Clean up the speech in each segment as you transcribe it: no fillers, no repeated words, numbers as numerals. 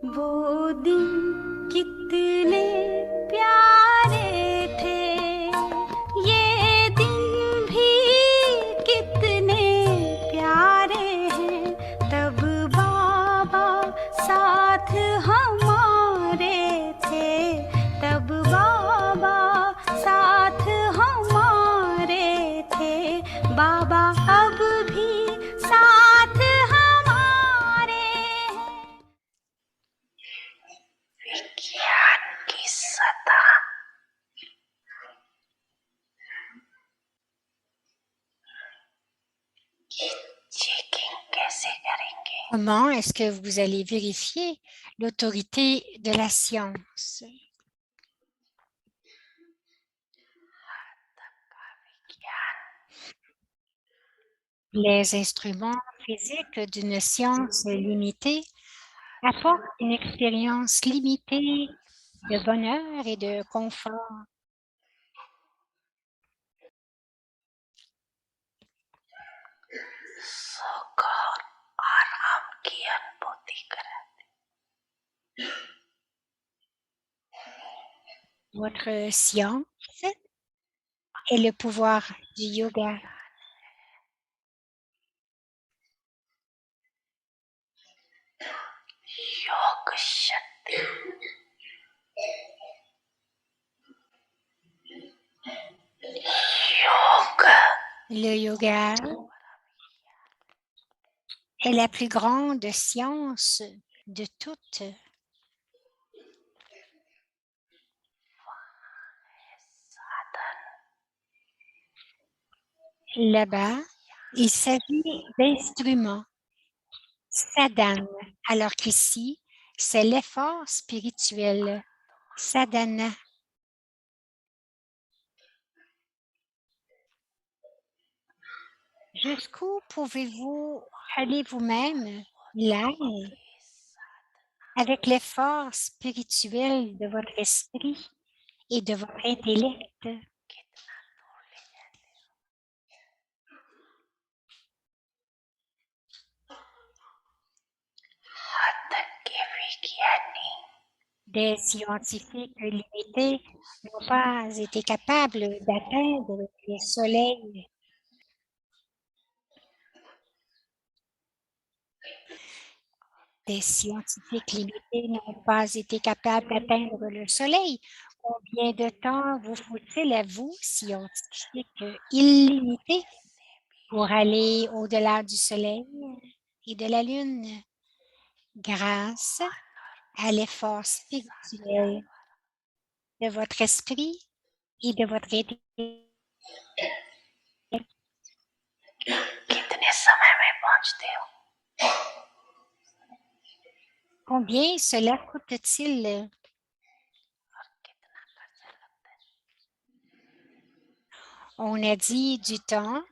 वो दिन कितने प्यारे थे, ये दिन भी कितने प्यारे हैं। तब बाबा साथ हमारे थे, तब बाबा साथ हमारे थे। बाबा अब भी साथ हमारे हैं। विज्ञान की सत्ता की चेकिंग कैसे करेंगे? Comment est-ce que vous allez vérifier l'autorité de la science? Les instruments physiques d'une science limitée apportent une expérience limitée de bonheur et de confort. सुख और आराम की अनुभूति कराते। Votre science est le pouvoir du yoga. योग शक्ति योग Le yoga est la plus grande science de toutes. Là-bas, il s'agit d'instruments, sadhana, alors qu'ici, c'est l'effort spirituel, sadhana. Jusqu'où pouvez-vous aller vous-même, là, avec l'effort spirituel de votre esprit et de votre intellect? Des scientifiques limités n'ont pas été capables d'atteindre le soleil. Des scientifiques limités n'ont pas été capables d'atteindre le soleil. Combien de temps vous faut-il à vous, scientifiques illimités, pour aller au-delà du soleil et de la lune? Grâce à l'effort spirituel de votre esprit et de votre intellect. कितने समय में पहुंचते हो? Combien cela coûte-t-il? On a dit du temps.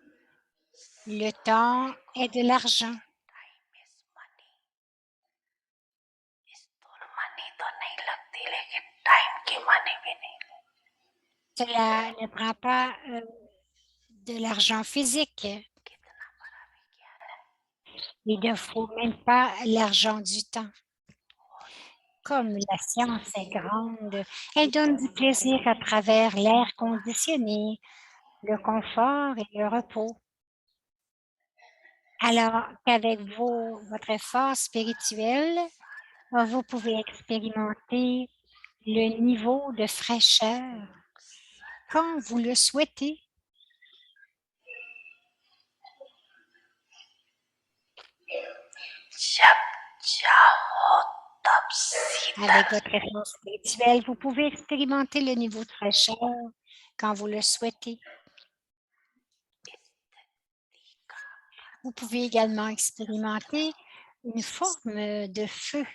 Le temps est de l'argent. Money तो नहीं लगती, लेकिन टाइम की मनी भी नहीं। Cela ne prend pas de l'argent physique. Il ne faut même pas l'argent du temps. Comme la science est grande, elle donne du plaisir à travers l'air conditionné, le confort et le repos. Alors qu'avec votre effort spirituel, vous pouvez expérimenter le niveau de fraîcheur quand vous le souhaitez. जब चाहो तब सीधा Avec votre effort spirituel, vous pouvez expérimenter le niveau de fraîcheur quand vous le souhaitez. Vous pouvez également expérimenter une forme de feu,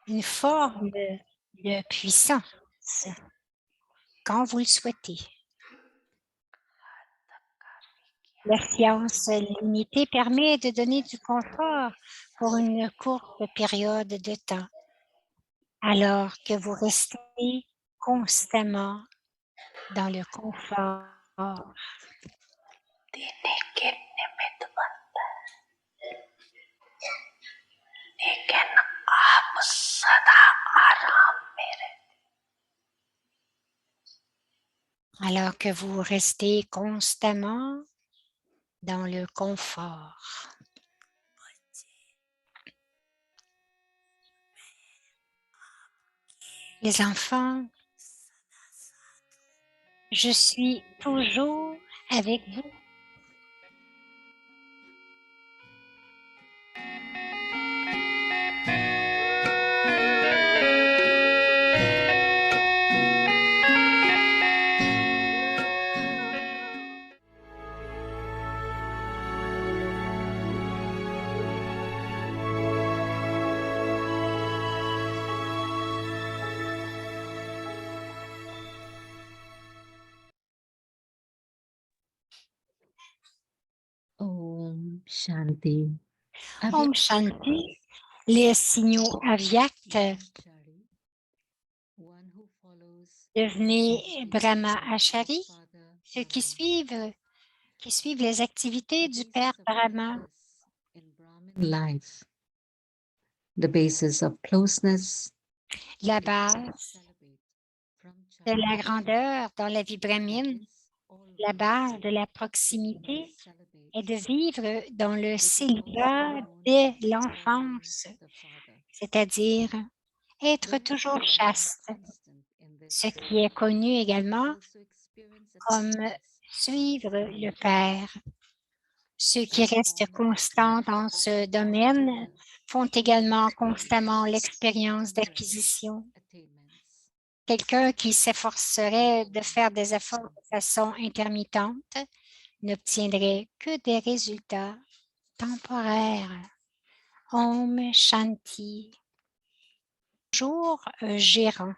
une forme de puissance quand vous le souhaitez. La science limitée permet de donner du confort pour une courte période de temps, alors que vous restez constamment dans le confort. देने के निमित्त बनता है, लेकिन आराम में रहते। Alors que vous restez constamment dans le confort. Les enfants, je suis toujours avec vous. Om Shanti. Om Shanti, les signaux avyakts, devenez Brahma Achari, ceux qui suivent les activités du Père Brahma. Life, the basis of closeness, La base de la grandeur dans la vie brahmine, la base de la proximité est de vivre dans le célibat dès l'enfance, c'est-à-dire être toujours chaste, ce qui est connu également comme suivre le Père. Ceux qui restent constants dans ce domaine font également constamment l'expérience d'acquisition. Quelqu'un qui s'efforcerait de faire des efforts de façon intermittente n'obtiendrait que des résultats temporaires. Om Shanti. Bonjour, gérant.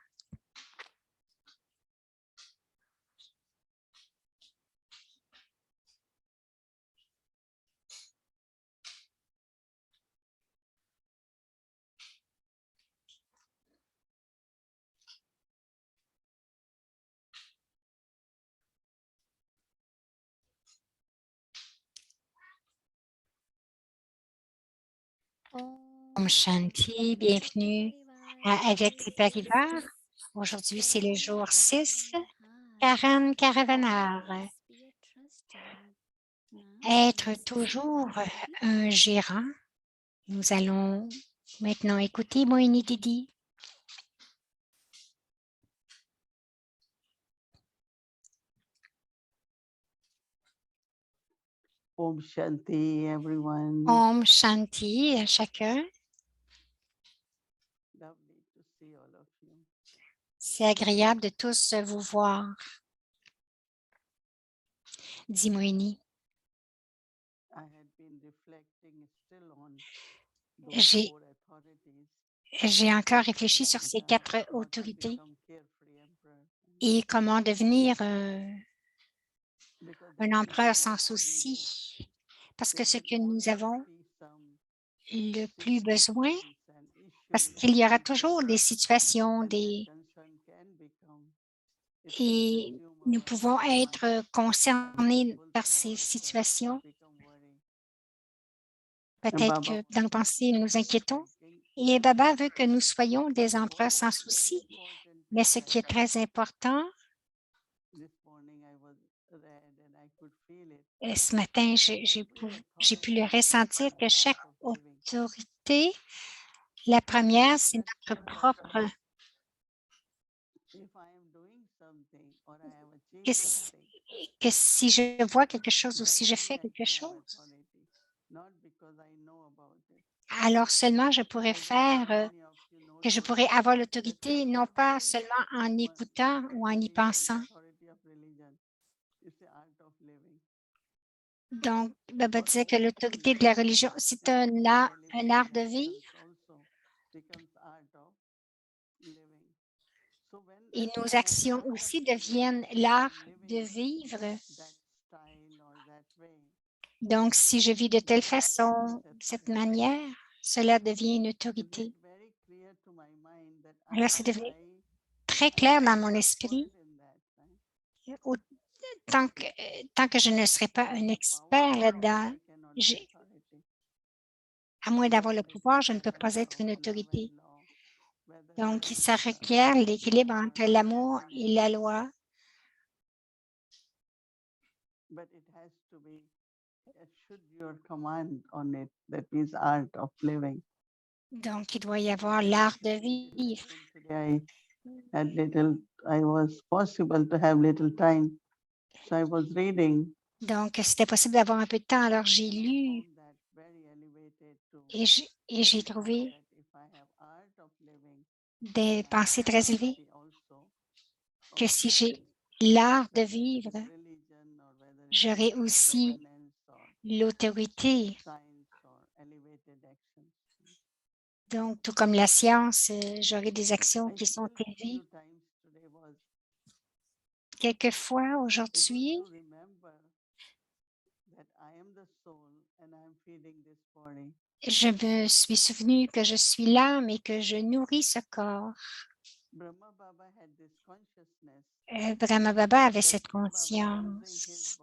Om Shanti, bienvenue avec les Parivars. Aujourd'hui, c'est le jour 6. Karan Karavanar. Être toujours un gérant. Nous allons maintenant écouter Moini Didi. Om Shanti, everyone. Om Shanti à chacun. Lovely to see all of you. C'est agréable de tous vous voir. Dit Moini. I had been reflecting still on those J'ai four authorities J'ai encore réfléchi sur and, ces 4 how to autorités become carefree emperor. et comment devenir Because un the empereur thing sans what I needed, souci. Parce que there ce will que nous always avons be some le plus besoin, situations and parce issues qu'il y aura and, toujours des situations, and that concern can become it can et consume nous our pouvons mind être and concernés full par ces thoughts situations. become worry. Peut-être Baba que dans nos pensées, nous nous inquiétons. thinking Et Baba veut que nous soyons des what empereurs is sans very souci. important Mais is ce that qui est très important, this morning I was read and I could feel it. ce matin, j'ai pu le ressentir, que chaque autorité, la première, c'est notre propre, If I am doing something or I have que, achieved si something, que si je vois quelque chose ou then si je only fais I quelque can have chose, authority, not because I know about it. alors seulement je pourrais I guess faire, many of you know que je this, pourrais avoir that l'autorité, non pas seulement en écoutant ou en y religion, pensant. authority of religion, is the art of living. Donc, Baba For disait que us, l'autorité de la religion, c'est un art de daily vivre. actions also becomes art of living. So when Et I nos am an actions art of aussi living, deviennent if I l'art am de living vivre. that style or that way, Donc, si je vis de telle then it façon, becomes de cette authority. manière, cela devient une Is autorité. it very clear to my mind that Alors, c'est devenu I très am clair dans not mon expert esprit. in that, right? Tant que je ne serai pas I un have expert power, là-dedans, I cannot be authority. à moins d'avoir le Just pouvoir, je ne because peux I pas know être une love autorité. and law, Donc, ça requiert l'équilibre entre l'amour et la loi. But it has to be, should your command on it, that means art of living. Donc, il doit y avoir l'art de vivre. Today I was possible to have little time. So I was reading. Donc, c'était possible d'avoir un peu de temps. Alors, j'ai lu et j'ai trouvé des pensées très élevées que si j'ai l'art de vivre, j'aurai aussi l'autorité. Donc, tout comme la science, j'aurai des actions qui sont élevées. Quelquefois, aujourd'hui, je me suis souvenu que je suis l'âme et que je nourris ce corps. Brahma Baba avait cette conscience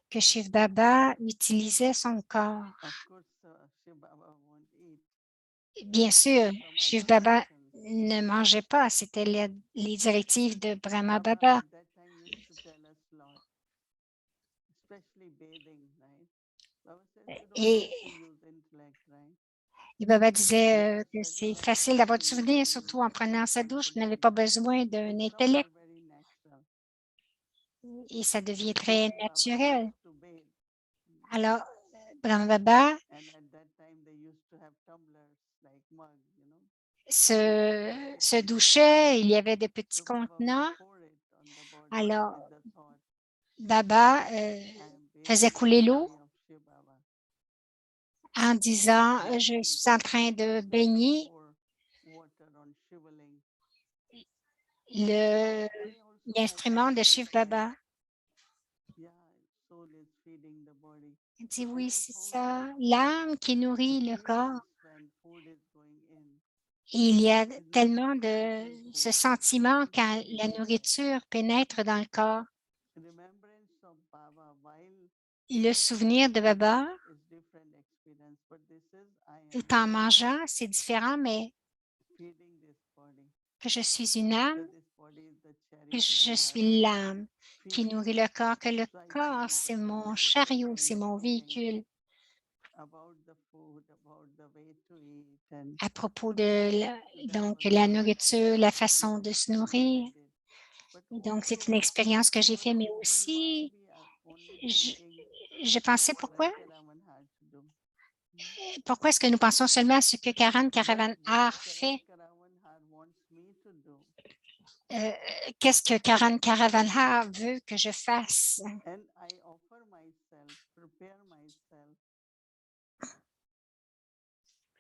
que Shiv Baba utilisait son corps. Bien sûr, Shiv Baba ne mangeait pas, c'était les directives de Brahma Baba. Et Baba disait que c'est facile d'avoir du souvenir, surtout en prenant sa douche. Vous n'avez pas besoin d'un intellect. Et ça devient très naturel. Alors, Brahma Baba se douchait, il y avait des petits contenants. Alors, Baba faisait couler l'eau en disant « Je suis en train de baigner l'instrument de Shiv Baba. » Il dit « Oui, c'est ça, l'âme qui nourrit le corps. » Et il y a tellement de ce sentiment quand la nourriture pénètre dans le corps. Le souvenir de Baba, tout en mangeant, c'est différent, mais que je suis une âme, que je suis l'âme qui nourrit le corps, que le corps, c'est mon chariot, c'est mon véhicule. À propos de donc, la nourriture, la façon de se nourrir. Donc, c'est une expérience que j'ai faite, mais aussi, je pensais pourquoi est-ce que nous pensons seulement à ce que Karan Karavanhar fait? Qu'est-ce que Karan Karavanhar veut que je fasse?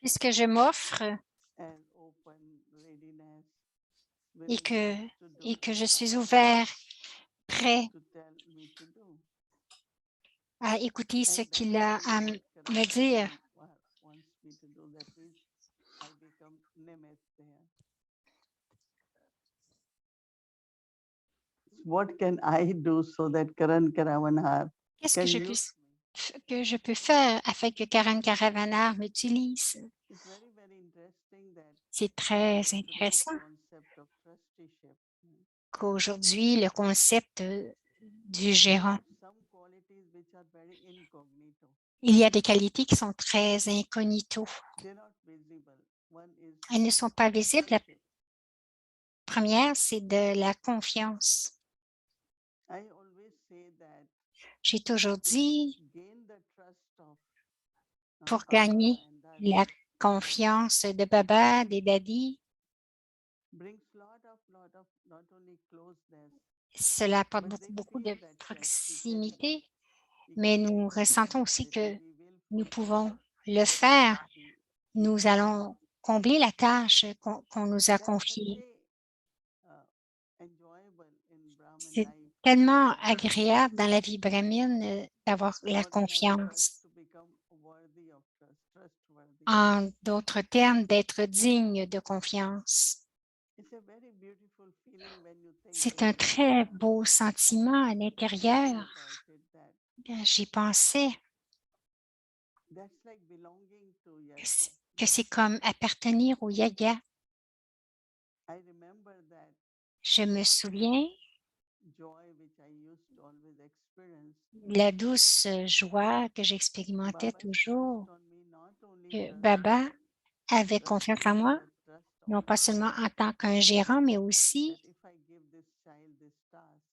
Puisque je m'offre et que je suis ouvert, prêt à écouter ce qu'il a à me dire. What can I do so that Karan Karavanhar Qu'est-ce que je peux faire afin que Karan Karavanhar m'utilise? C'est très intéressant qu'aujourd'hui, le concept du gérant, il y a des qualités qui sont très incognito. Elles ne sont pas visibles. La première, c'est de la confiance. J'ai toujours dit, pour gagner la confiance de Baba, des daddies, cela apporte beaucoup de proximité, mais nous ressentons aussi que nous pouvons le faire. Nous allons combler la tâche qu'on nous a confiée. C'est tellement agréable dans la vie brahmine d'avoir la confiance. En d'autres termes, d'être digne de confiance. C'est un très beau sentiment à l'intérieur. J'y pensais que c'est comme appartenir au yaya. I remember that Je me souviens joy which I used to always experience. de la douce joie que j'expérimentais Baba toujours, trust on me, not only que trust, Baba avait trust confiance on en me, moi, but trust non pas also seulement en tant qu'un gérant, mais that aussi if I give this child this task,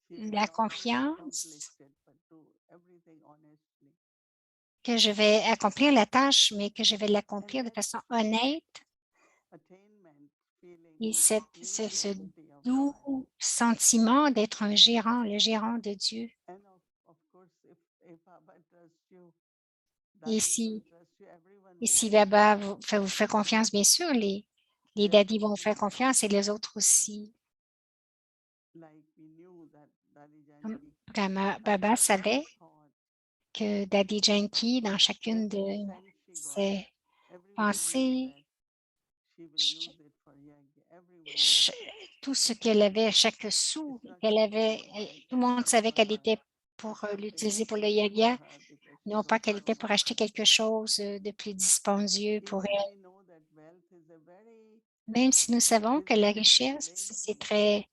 she will la not only accomplish confiance it, but do everything honestly. que je vais accomplir la tâche, mais que je vais And l'accomplir de that façon honnête. attainment feeling Et is ce reality of doux joy. sentiment d'être un gérant, le gérant de Dieu. And of course, if Baba trusts you, Et daddies will si, trust you, everyone et will si trust Baba you. vous fait confiance, bien sûr, les They are daddies vont vous faire totally confiance et les autres aussi. like we knew that Daddy Comme Janki Baba at every savait thought, que Daddy Yankee, dans chacune every de cent she got, ses everyone knew pensées, that she will use it for Yagi. Everyone ch- knew. tout ce qu'elle avait, chaque sou It's not qu'elle just avait, for my tout le monde task savait for qu'elle her. était pour It l'utiliser was pour le really for yagia, her because she non pas got qu'elle so était pour much. acheter quelque chose de plus dispendieux pour Even elle. we know that wealth is a very Même si nous savons que la physical, richesse, mundane c'est thing, très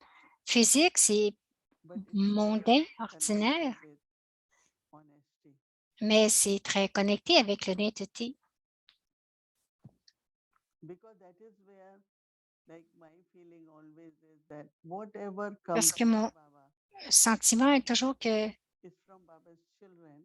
physique, c'est but it's mondain, connected ordinaire, with honesty. mais c'est très connecté avec l'honnêteté. Because that is where, like my feeling always is that whatever Parce comes que from mon Baba sentiment est toujours que is from Baba's children,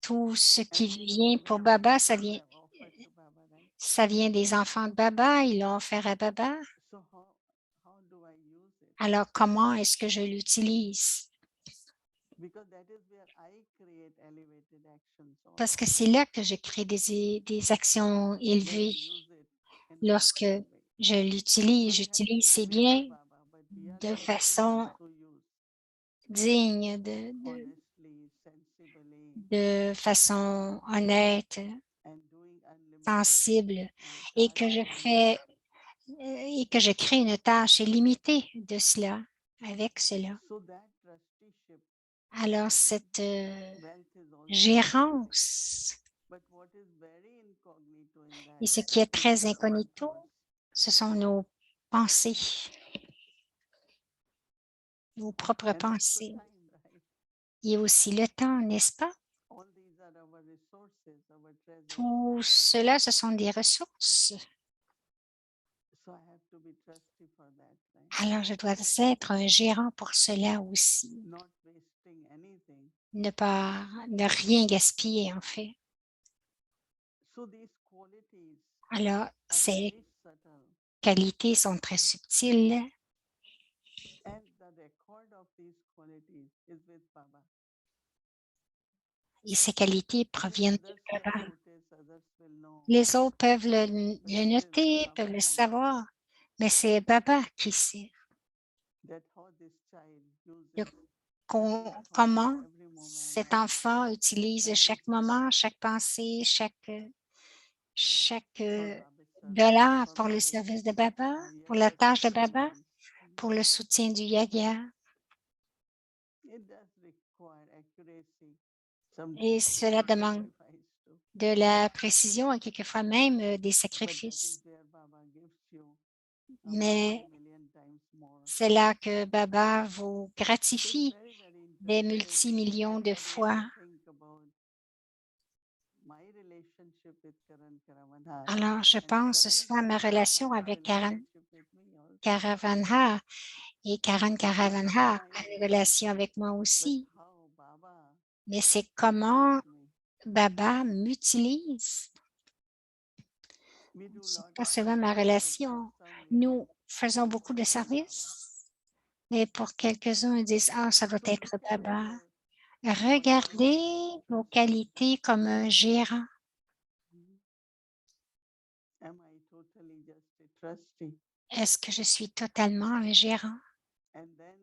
tout ce and qui we have vient pour given Baba, and we have offered to Baba, right? ça vient des enfants de Baba, ils l'ont offert à Baba. So how do I use it? Alors, comment est-ce que je l'utilise? Because that is where I create elevated actions Parce que also. c'est là que je crée des actions When élevées. I use it in Lorsque proper way. je So l'utilise, we have j'utilise been ces giving to biens Baba, but we are de also façon supposed to use digne, honestly, sensibly, de façon honnête, and doing unlimited sensible, et tasks que je on fais it. et que je crée une tâche illimitée de cela, avec cela. So that trusteeship, Alors, cette wealth is also there. gérance, But what is very incognito in et that ce qui est is très our own incognito, thoughts. ce sont nos pensées, nos propres And also pensées. time, right? Et aussi le temps, n'est-ce pas? All these are our resources, our treasures. Tout cela, ce sont des ressources. So I have to be trusty for that, right? Alors, je dois être un gérant pour cela aussi. Not wasting anything. Ne rien gaspiller, en fait. So these qualities Alors, are ces very subtle. qualités sont très subtiles And the record of these qualities is with Baba. et ces qualités Even proviennent de others can Baba. notice, others will know. Les autres peuvent le But it is noter, Baba peuvent le knows savoir, mais c'est Baba qui sait that how this child uses de every thought, comment every moment, cet enfant utilise every chaque moment, second chaque pensée, chaque for Baba's service, dollar for pour le Baba's service de Baba, pour la Yagya tâche de Baba, sustenance. pour le soutien du Yaga. It does require accuracy. Sometimes Et it cela takes demande sacrifice too. de la précision et quelquefois même des But that is sacrifices. where Baba gives you a Mais multi-million times more. c'est là que Baba vous So it's gratifie very, very des interesting. multimillions de Whenever fois. I think about my relationship with Karan Karavanha Alors, je and pense Karan souvent à ma relation Karavanha's avec Karan relationship with me also. Karavanha et Karan Not Karavanha my a une relation relationship, avec moi but aussi. how Baba Mais c'est uses comment me. Baba m'utilise. We do C'est lot pas of seulement ma service, but relation. for some Nous faisons it beaucoup must de be Baba. services, mais pour quelques-uns, ils disent, ah, ça doit So être look at Baba. your Regardez qualities as vos trustee. qualités comme un gérant. Am I totally just a trustee? Est-ce que je suis totalement un gérant? And then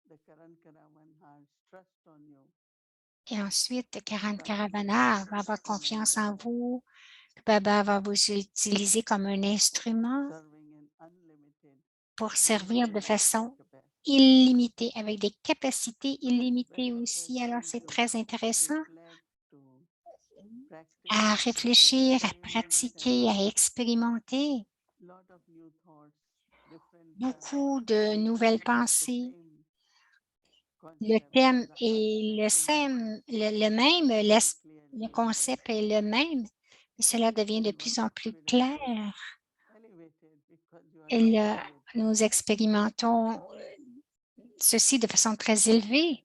the Karan Karavanha's trust on you. Et ensuite, Karan Baba Karavana uses va avoir you to confiance en manifest, vous. Baba va vous utiliser comme un instrument serving in unlimited, pour servir de unlimited façon capacity. illimitée, avec des capacités So it's illimitées very aussi. Alors, interesting c'est to très intéressant reflect, to practice, à to réfléchir, à experiment, pratiquer, à expérimenter. beaucoup de nouvelles pensées. Le thème est le même, le concept est le même, mais cela devient de plus en plus clair. Et là, nous expérimentons ceci de façon très élevée.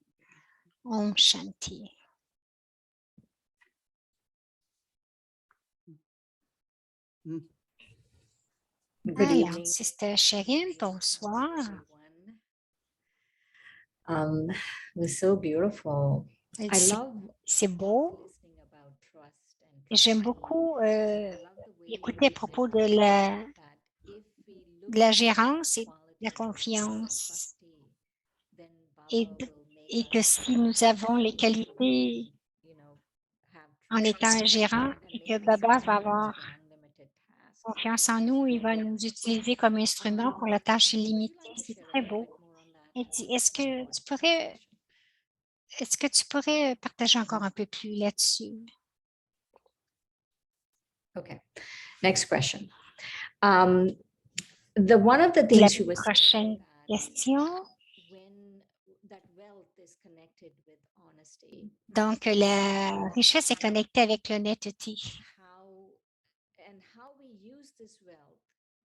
Om Shanti. Good Alors, evening. Sister Sherin, bonsoir. It was so beautiful. I love C'est beau. listening about trust and J'aime trusting. beaucoup I love the way écouter à you propos said de la that if we look de la at gérance et de qualities la of confiance trustee, then et, Baba will make et que us si nous avons les qualités you know, have en trust étant un gérant and et que make us Baba va perform avoir these unlimited tasks. confiance en nous, il va nous utiliser comme instrument pour la tâche Would you illimitée. like to C'est share a très little beau. bit more on that? Et est-ce que tu pourrais partager encore un peu plus là-dessus? Okay. Next question. One of the La things she was prochaine question. when that wealth is connected with honesty, Donc, la richesse est connectée avec l'honnêteté. how we use this wealth.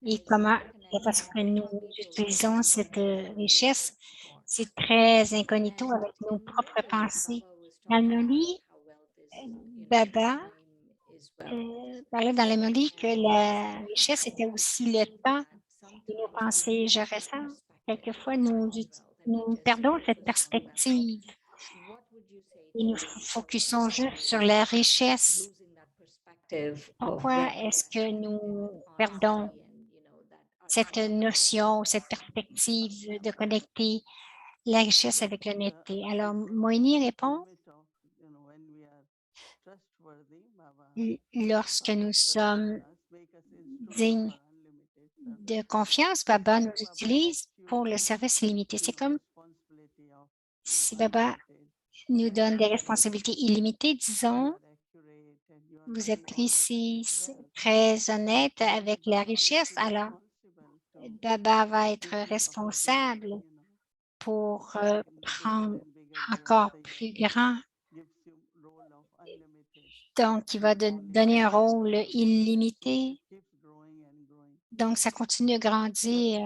Et comment, la façon que nous utilisons cette richesse, c'est très incognito avec nos propres pensées. Dans le Moli, Baba parlait dans le Moli que la richesse était aussi le temps et nos pensées. Je ressens quelquefois nous perdons cette perspective et nous focusons juste sur la richesse. Pourquoi est-ce que nous perdons cette notion, cette perspective de connecter la richesse avec l'honnêteté? Alors, Moïni répond, lorsque nous sommes dignes de confiance, Baba nous utilise pour le service illimité. C'est comme si Baba nous donne des responsabilités illimitées, disons, vous êtes précis, très honnête avec la richesse, alors Baba va être responsable pour prendre encore plus grand. Donc, il va donner un rôle illimité. Donc, ça continue de grandir,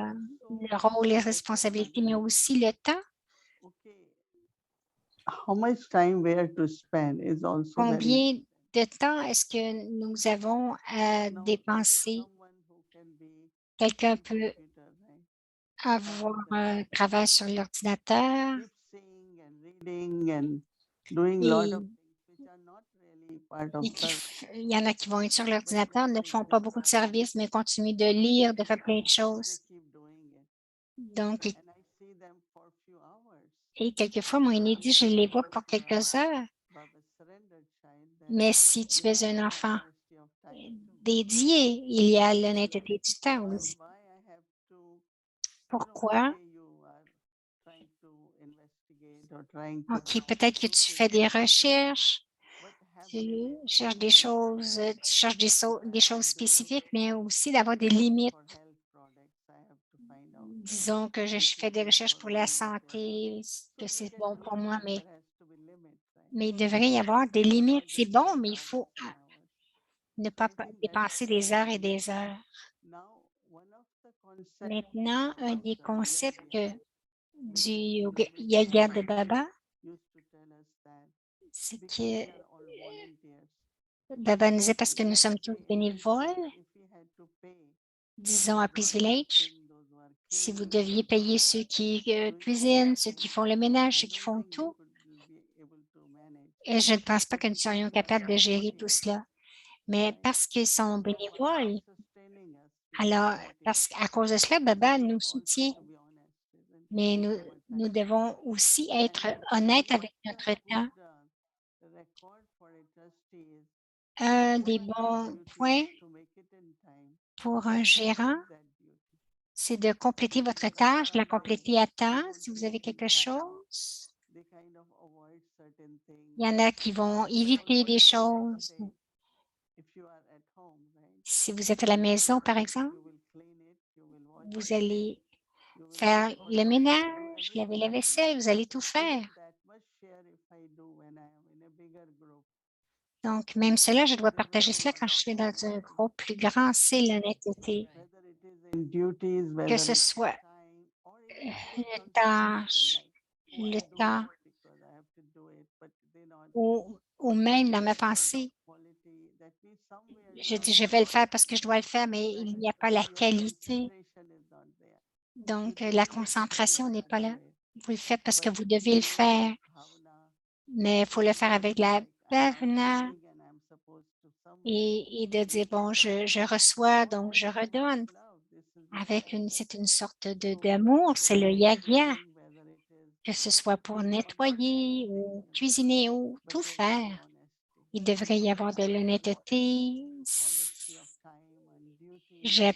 le rôle, les responsabilités, mais aussi le temps. Combien de temps est-ce que nous avons à dépenser? Quelqu'un peut avoir un travail sur l'ordinateur. Il y en a qui vont être sur l'ordinateur, ne font pas beaucoup de services, mais continuent de lire, de faire plein de choses. Donc, et quelquefois, mon aîné dit, je les vois pour quelques heures. Mais si tu es un enfant dédié, il y a l'honnêteté du temps aussi. Pourquoi? OK, peut-être que tu fais des recherches, tu cherches des choses, des choses spécifiques, mais aussi d'avoir des limites. Disons que je fais des recherches pour la santé, que c'est bon pour moi, mais il devrait y avoir des limites. C'est bon, mais il faut ne pas dépenser des heures et des heures. Maintenant, un des concepts du yoga de Baba, c'est que Baba nous disait parce que nous sommes tous bénévoles, disons à Peace Village, si vous deviez payer ceux qui cuisinent, ceux qui font le ménage, ceux qui font tout, et je ne pense pas que nous serions capables de gérer tout cela. Mais parce qu'ils sont bénévoles, alors, à cause de cela, Baba nous soutient. Mais nous devons aussi être honnêtes avec notre temps. Un des bons points pour un gérant, c'est de compléter votre tâche, de la compléter à temps. Si vous avez quelque chose, il y en a qui vont éviter des choses. Si vous êtes à la maison, par exemple, Vous allez faire le ménage, laver la vaisselle, vous allez tout faire. Donc, même cela, je dois partager cela quand je suis dans un groupe plus grand, c'est l'honnêteté. Que ce soit une tâche, le temps, ou même dans ma pensée. Je dis, je vais le faire parce que je dois le faire, mais il n'y a pas la qualité. Donc, la concentration n'est pas là. Vous le faites parce que vous devez le faire, mais il faut le faire avec la bhavana et de dire, bon, je reçois, donc je redonne. C'est une sorte d'amour, c'est le yagya, que ce soit pour nettoyer ou cuisiner ou tout faire. Il devrait y avoir de l'honnêteté.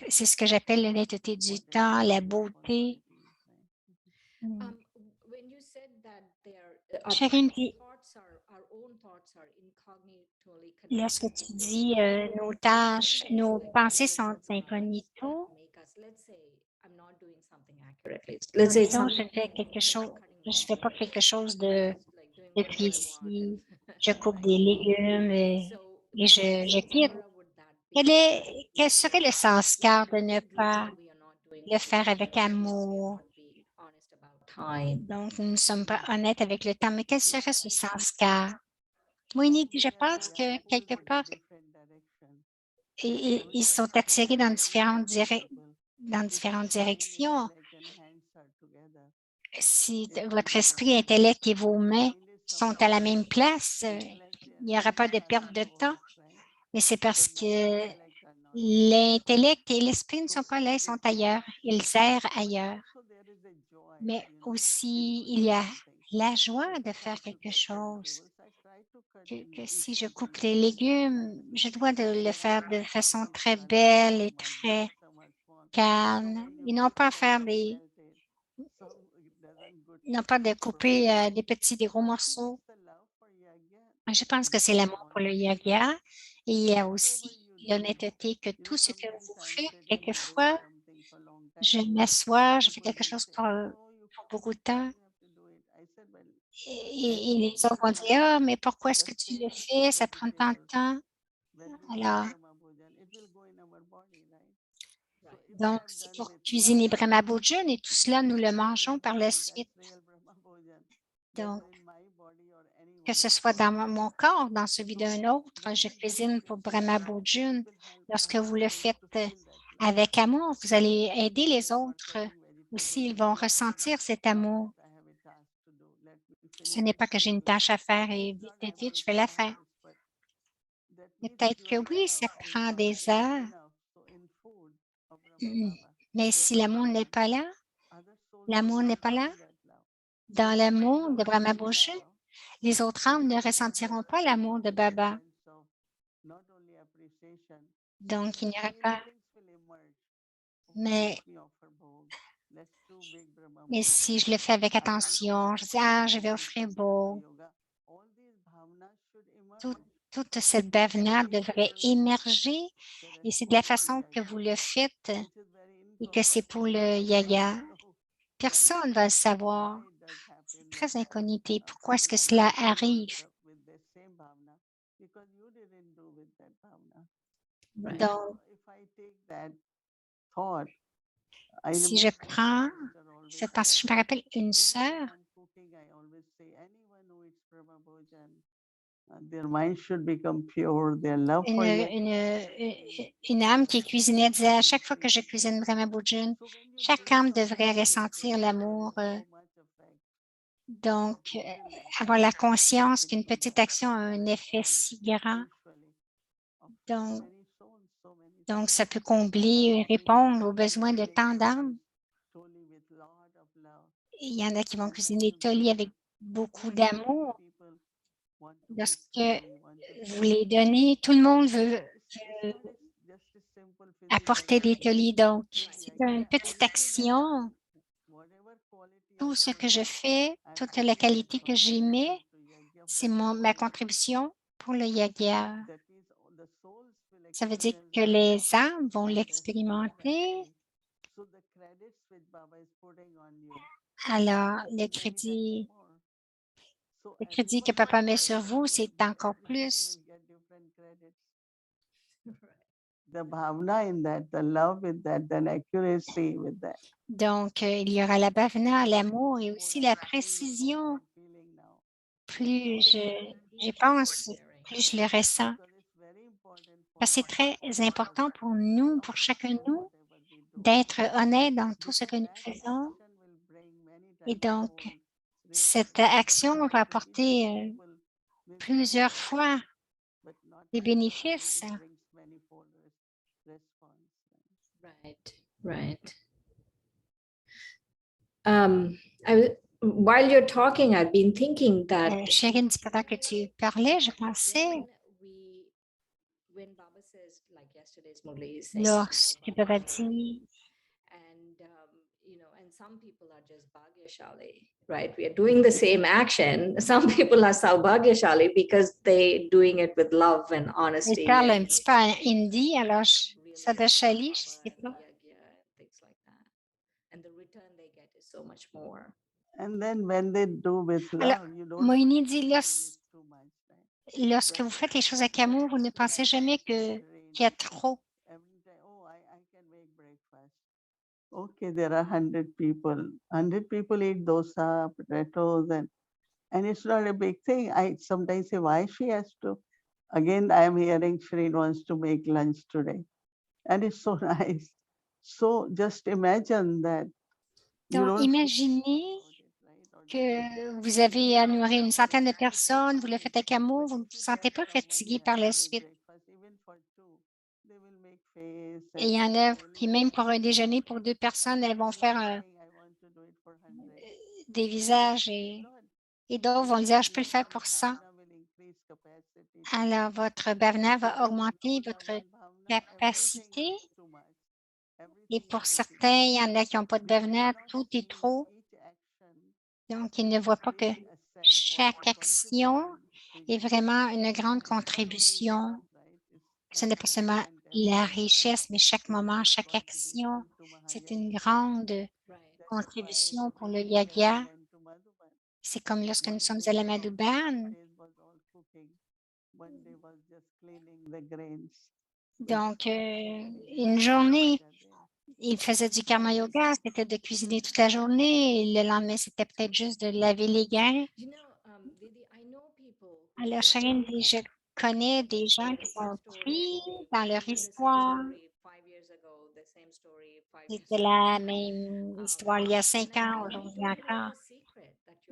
C'est ce que j'appelle l'honnêteté du temps, la beauté. When you said that Chacune dit, our own thoughts are incognitively lorsque connected tu with dis nos others, tâches, nos like, pensées let's sont say some habits that incognito. make us, let's say I'm not doing something accurately. Let's say it's Disons, something je fais pas quelque chose just like doing de whatever I want. précis. Je coupe Right. des légumes So et je what quitte. samskara would that be? Quel serait le sanskar de ne Being pas grateful we are not doing le something faire avec accurately because we are amour? not being honest about time. Donc, nous ne sommes pas honnêtes avec le temps. Mais quel serait ce sanskar? Moïni dit, je pense que quelque part, ils sont attirés dans différentes directions. Si votre esprit, intellect et vos mains sont à la même place, il n'y aura pas de perte de temps. Mais c'est parce que l'intellect et l'esprit ne sont pas là, ils sont ailleurs. Ils errent ailleurs. Mais aussi, il y a la joie de faire quelque chose. Que si je coupe les légumes, je dois le faire de façon très belle et très calme. Et non pas non pas de couper des gros morceaux. Je pense que c'est l'amour pour le yoga. Et il y a aussi l'honnêteté que tout ce que vous faites, quelquefois, je m'assois, je fais quelque chose pour beaucoup de temps. Et les autres vont dire, ah, mais pourquoi est-ce que tu le fais? Ça prend tant de temps. Alors, donc, c'est pour cuisiner Brahma Bhojan et tout cela, nous le mangeons par la suite. Donc, que ce soit dans mon corps, dans celui d'un autre, je cuisine pour Brahma Bhojan. Lorsque vous le faites avec amour, vous allez aider les autres aussi. Ils vont ressentir cet amour. Ce n'est pas que j'ai une tâche à faire et vite, vite, je vais la faire. Peut-être que oui, ça prend des heures. Mais si l'amour n'est pas là, dans l'amour de Brahma Bhojan, les autres âmes ne ressentiront pas l'amour de Baba. Donc, il n'y aura pas. Mais si je le fais avec attention, je dis, ah, je vais offrir beau. Toute cette bhavana devrait émerger et c'est de la façon que vous le faites et que c'est pour le yoga. Personne ne va le savoir. C'est très incognité. Pourquoi est-ce que cela arrive? Donc, si je prends, c'est parce que je me rappelle une sœur, une âme qui cuisinait disait à chaque fois que je cuisine Brahma Bhojan, chaque âme devrait ressentir l'amour. Donc, avoir la conscience qu'une petite action a un effet si grand. Donc, ça peut combler et répondre aux besoins de tant d'âmes. Il y en a qui vont cuisiner toli avec beaucoup d'amour. Lorsque vous les donnez, tout le monde veut apporter des tolis. Donc, c'est une petite action. Tout ce que je fais, toute la qualité que j'y mets, c'est ma contribution pour le yoga. Ça veut dire que les âmes vont l'expérimenter credits which Baba is putting on you, Alors, is many times more. So le crédit que everyone papa met will sur vous, will- c'est encore everyone plus. will get different credits. The bhavna in that, the love with that, then accuracy with that. Donc, il y aura la bhavana, l'amour et More aussi I la feel about précision. that feeling now. Plus j'y Thank you for pense, sharing. plus je le ressens. Because it's very important for Parce que c'est all très of us important pour to nous, be pour chacun de honest in nous, whatever we do. d'être honnête dans tout ce que Because nous that faisons. action will bring many Et times donc, more cette results. action Sometimes va we apporter see that people will plusieurs do fois that, but not des necessarily bénéfices. it brings manifold response. Right, right. While you're talking, I've been thinking that Chérine, pendant que tu parlais, je pensais, when Baba says, like yesterday's Murli is saying, lorsque Baba dit, and and some people are just bhagyashali, right? We are doing the same action. Some people are saubhagyashali because they doing it with love and il honesty. parle and un petit peu en hindi, alors really Sadashali, je Baba sais pas. yagya and things like that. And the return they get is so much more. And then when they do with Alors, love, you don't Moïni dit, think it's too much, right? lorsque vous faites les choses avec amour, vous ne pensez jamais qu'il y a trop. Every time, oh, I can make breakfast. Okay, there are 100 people. 100 people eat dosa, potatoes, and it's not a big thing. I sometimes say, why she has to? Again, I am hearing Shri wants to make lunch today. And it's so nice. So just imagine that. You Donc, don't feel imaginez about it, right? Or que vous avez à nourrir une centaine de personnes, vous le faites avec amour, vous ne vous sentez pas fatigué par la suite. even for two, they will make face Et il y en a qui, même pour un déjeuner pour 2 personnes, elles vont faire des visages et d'autres vont dire, je peux le faire pour 100. Alors, votre bhavana va augmenter votre capacité. Et pour certains, il y en a qui n'ont pas de bhavana, tout est trop. Donc, ils ne voient pas que chaque action est vraiment une grande contribution. Ce n'est pas seulement la richesse, mais chaque moment, chaque action, c'est une grande contribution pour le yagya. C'est comme lorsque nous sommes allés à Madhuban. Donc, une journée, il faisait du karma yoga, c'était de cuisiner toute la journée. Et le lendemain, c'était peut-être juste de laver les gains. Alors, Charine dit, je connais des gens qui sont pris dans leur histoire. C'était la même histoire il y a 5 ans, aujourd'hui encore.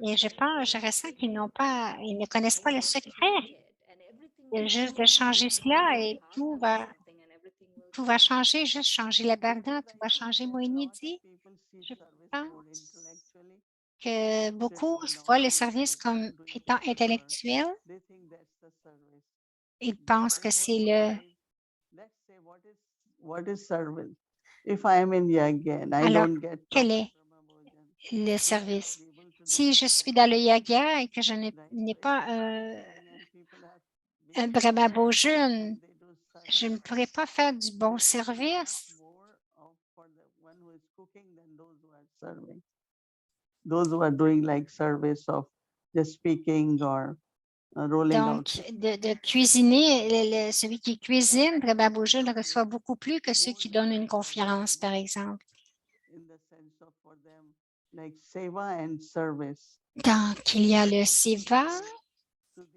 Et je pense, je ressens qu'ils ils ne connaissent pas le secret. Il y a juste de changer cela et tout va changer, juste changer la bhavana, tout va changer. Moïni dit, je pense que beaucoup voient le service comme étant intellectuel. Ils pensent que c'est le... Alors, quel est le service? Si je suis dans le yaga et que je n'ai pas un Brahma Bhojan, je ne pourrais pas faire du bon service. Those who are doing like service of just speaking or rolling out. Donc, de cuisiner, celui qui cuisine, Brahma Bhojan reçoit beaucoup plus que ceux qui donnent une conférence, par exemple. Donc, il y a le seva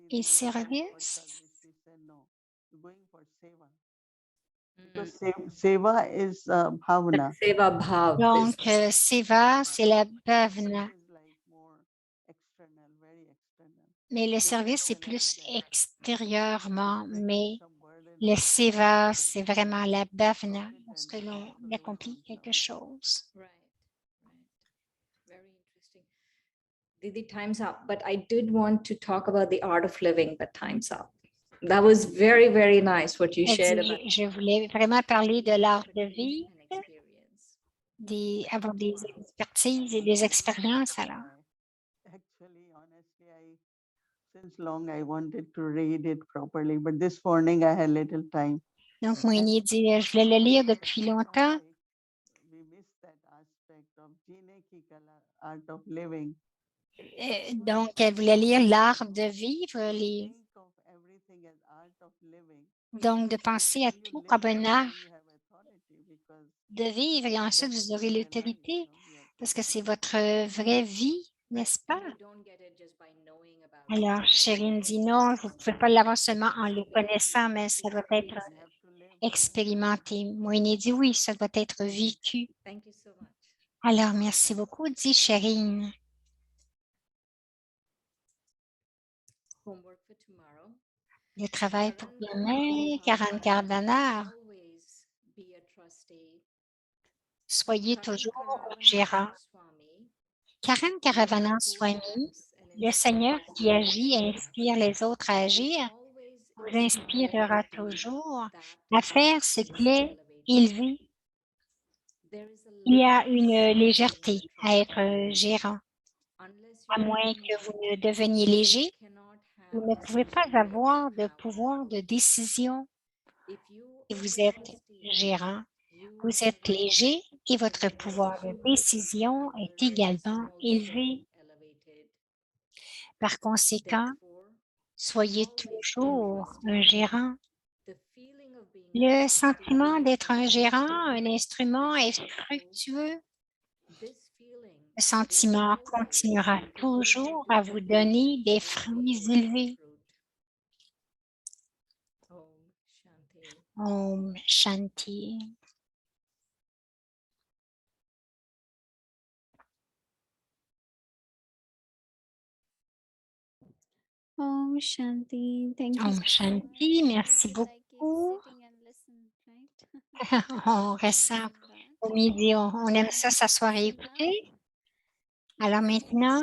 et service. Seva is bhavana. Seva bhav. Donc, seva, c'est la bhavana. Mais le service, c'est plus extérieurement, mais le seva, c'est vraiment la bhavana, lorsque l'on accomplit quelque chose. Right. Very interesting. Didi, time's up, but I did want to talk about the art of living, but time's up. That was very, very nice what you shared about. Je voulais vraiment parler de l'art de vivre, avoir des expertises et des expériences, alors. Actually, honestly, since long I wanted to read it properly, but this morning I had little time. Donc, Moïni dit, je voulais le lire depuis longtemps, practical art of living. Donc, elle voulait lire l'art de vivre, Think of everything as art of living. donc de penser à When you tout live comme un that art way, you have authority because de vivre et ensuite that's vous aurez your life, l'autorité your parce que c'est personality. votre vraie vie, n'est-ce pas? And you don't get it just by knowing about it. Alors, Chérine dit non, vous ne pouvez pas l'avoir seulement en le connaissant, mais ça doit être You have to live. expérimenté. Moïne dit oui, ça doit être vécu. Thank you so much. Alors, merci beaucoup, dit Chérine. Homework for tomorrow. Le travail pour Karan demain, Karen Carvanar, always be a trustee. soyez Karan toujours Karavanan gérant. Swami, Karen Lord Caravanan who Swami, acts and le Seigneur inspires qui others agit et inspire les autres à agir, always vous inspirera inspire you to toujours do à faire ce that qui est elevated. élevé. There is a Il y a lightness une in légèreté being a à être trustee. gérant. Unless À you moins become que vous one, ne deveniez léger, you cannot vous have ne pouvez pas decision-making avoir de power. pouvoir de décision. If you Si are vous a êtes trustee, gérant, you vous êtes have léger et votre the pouvoir de decision-making décision power est is également also élevé. elevated. Par conséquent, Therefore, soyez always be a toujours un trustee. gérant. The feeling of being a Le trustee sentiment d'être un is gérant, fruitful. un instrument est This fructueux. This feeling Le sentiment will always continuera give you toujours à vous donner des fruits élevés. fruit. Om Shanti. Om Shanti. Om Shanti. Thank you. Om Shanti, merci beaucoup. On reste ça au midi, on aime ça s'asseoir et écouter. Alors maintenant,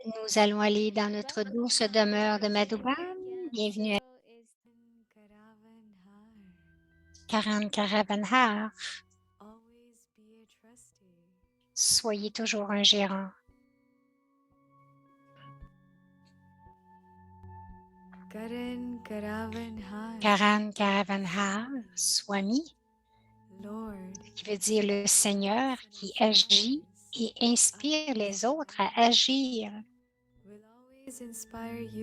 nous allons aller dans notre douce demeure de Madhuban. Bienvenue à Karan Karavanhar. Soyez toujours un gérant. Karan Karavanhar, Swami, qui veut dire le Seigneur qui agit et inspire les autres à agir,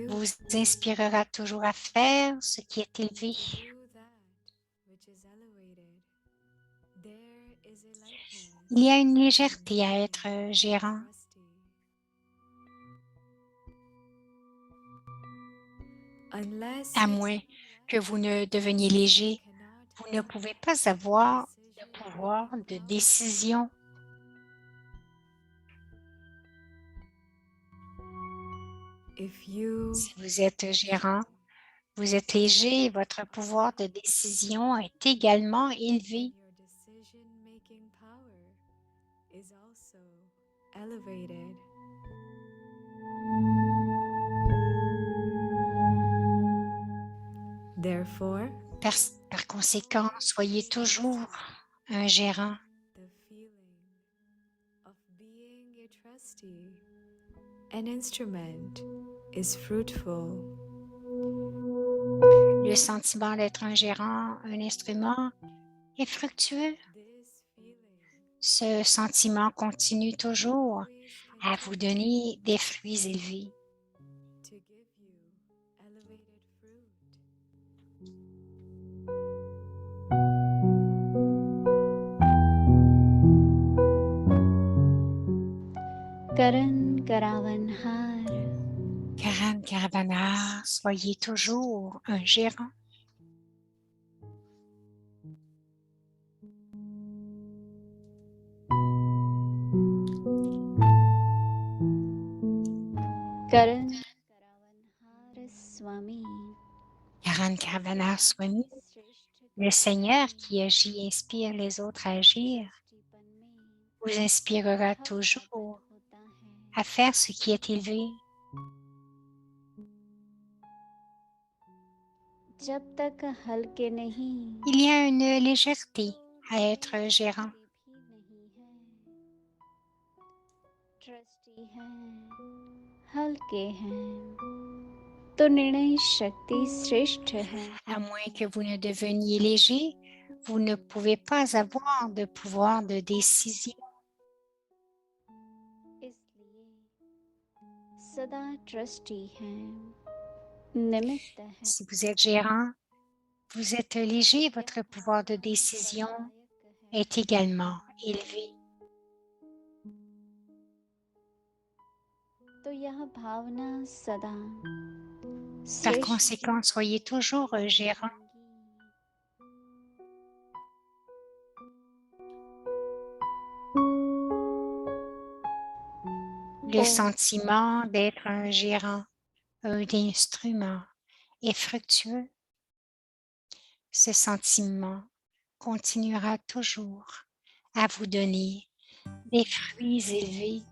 vous inspirera toujours à faire ce qui est élevé. Il y a une légèreté à être gérant. À moins que vous ne deveniez léger, vous ne pouvez pas avoir de pouvoir de décision. Si vous êtes gérant, vous êtes léger et votre pouvoir de décision est également élevé. Par conséquent, soyez toujours un gérant. Le sentiment d'être un gérant, un instrument, est fructueux. Ce sentiment continue toujours à vous donner des fruits élevés. Karan Karavanhar. Karan Karavanhar, soyez toujours un gérant. Karan Karavanhar Swami. Karan Karavanhar Swami, le Seigneur qui agit et inspire les autres à agir, vous inspirera toujours à faire ce qui est élevé. Il y a une légèreté à être gérant. À moins que vous ne deveniez léger, vous ne pouvez pas avoir de pouvoir de décision. इसलिए सदा ट्रस्टी हैं, निमित्त हैं, Si vous êtes gérant, vous êtes léger, votre pouvoir de décision est également élevé. तो यह भावना सदा Par श्रेष्ठ conséquent, soyez toujours gérant. Le sentiment d'être un gérant, un instrument est fructueux. Ce sentiment continuera toujours à vous donner des fruits élevés.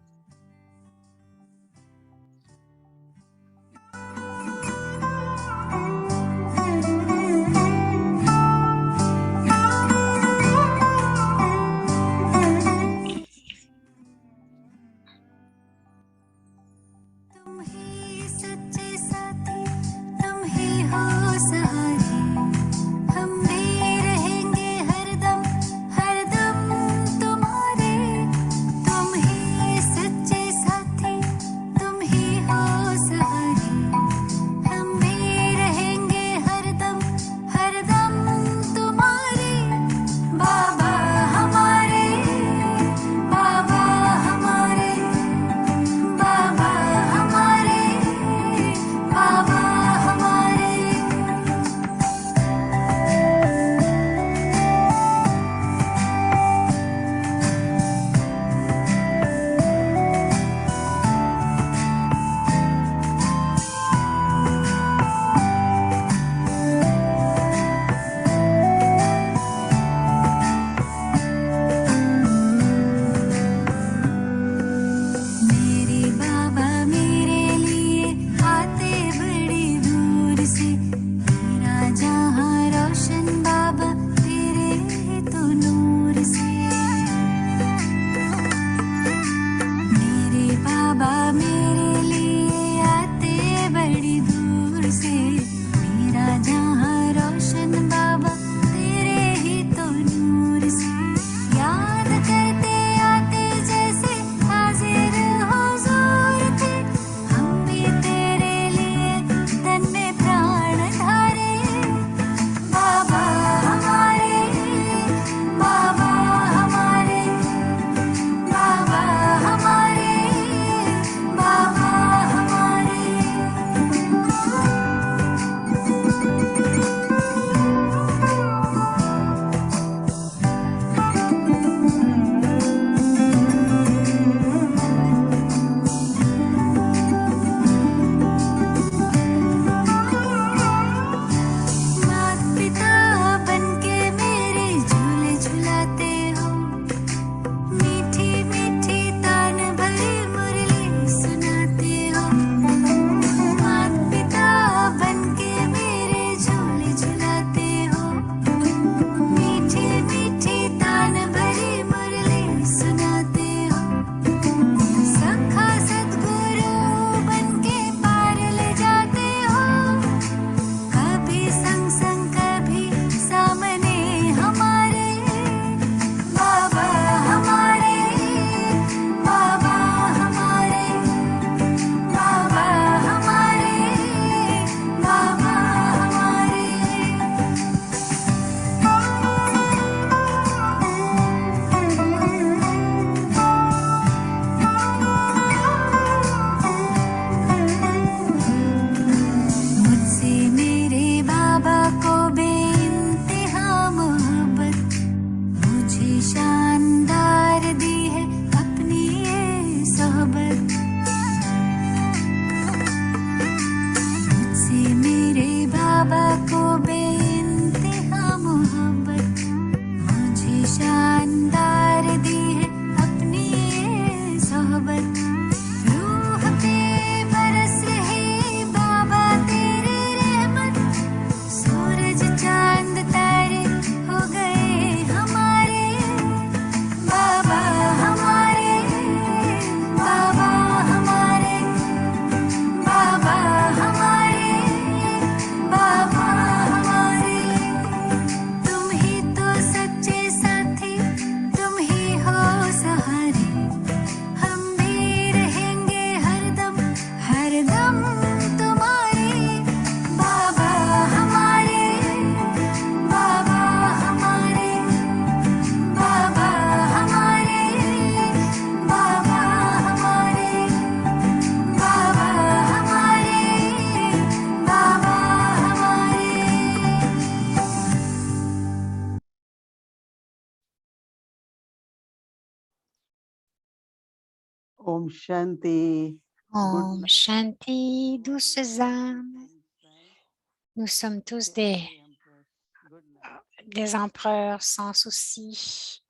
तुम ही सच्चे साथी, तुम ही हो सहारे, हम भी रहेंगे हरदम हरदम तुम्हारे। तुम ही सच्चे साथी, तुम ही हो सहारे, हम भी रहेंगे हरदम हरदम तुम्हारे। बाबा हमारे, बाबा हमारे, बाबा हमारे, बाबा हमारे। मेरे बाबा मेरे लिए आते बड़ी दूर से, मेरा जहां रोशन बाबा तेरे ही तो नूर से। मेरे बाबा मेरे लिए आते बड़ी दूर से, मेरा जहां रोशन बाबा तेरे ही तो नूर से। याद करते आते जैसे हाजिर हुजूर थे, हम भी तेरे लिए तन में प्राण धारे। बाबा हमारे, बाबा हमारे, बाबा हमारे, बाबा हमारे। माता पिता बनके मेरे झूले झुलाते हो, मीठी मीठी तान भरी मुरली सुनाते हो। माता पिता बनके मेरे झूले झुलाते हो, मीठी मीठी तान भरी मुरली सुनाते हो। सखा सद्गुरु बनके पार ले जाते हो, कभी संग संग कभी सामने हमारे। बाबा हमारे, बाबा हमारे, बाबा हमारे, बाबा हमारे। मुझसे मेरे बाबा को बेइंतहा मोहब्बत, मुझे शानदार दी है अपनी ये सोहबत। मुझसे मेरे बाबा को बेइंतहा मोहब्बत, मुझे शानदार दी है अपनी ये सोहबत। रूह पे बरस रही बाबा तेरी रहमत, सूरज चांद तारे हो गए हमारे। बाबा हमारे, बाबा हमारे, बाबा हमारे, बाबा Om Shanti. Om night. Shanti, douces âmes. Nous sommes tous Take care, Empress. Good night. des empereurs sans souci.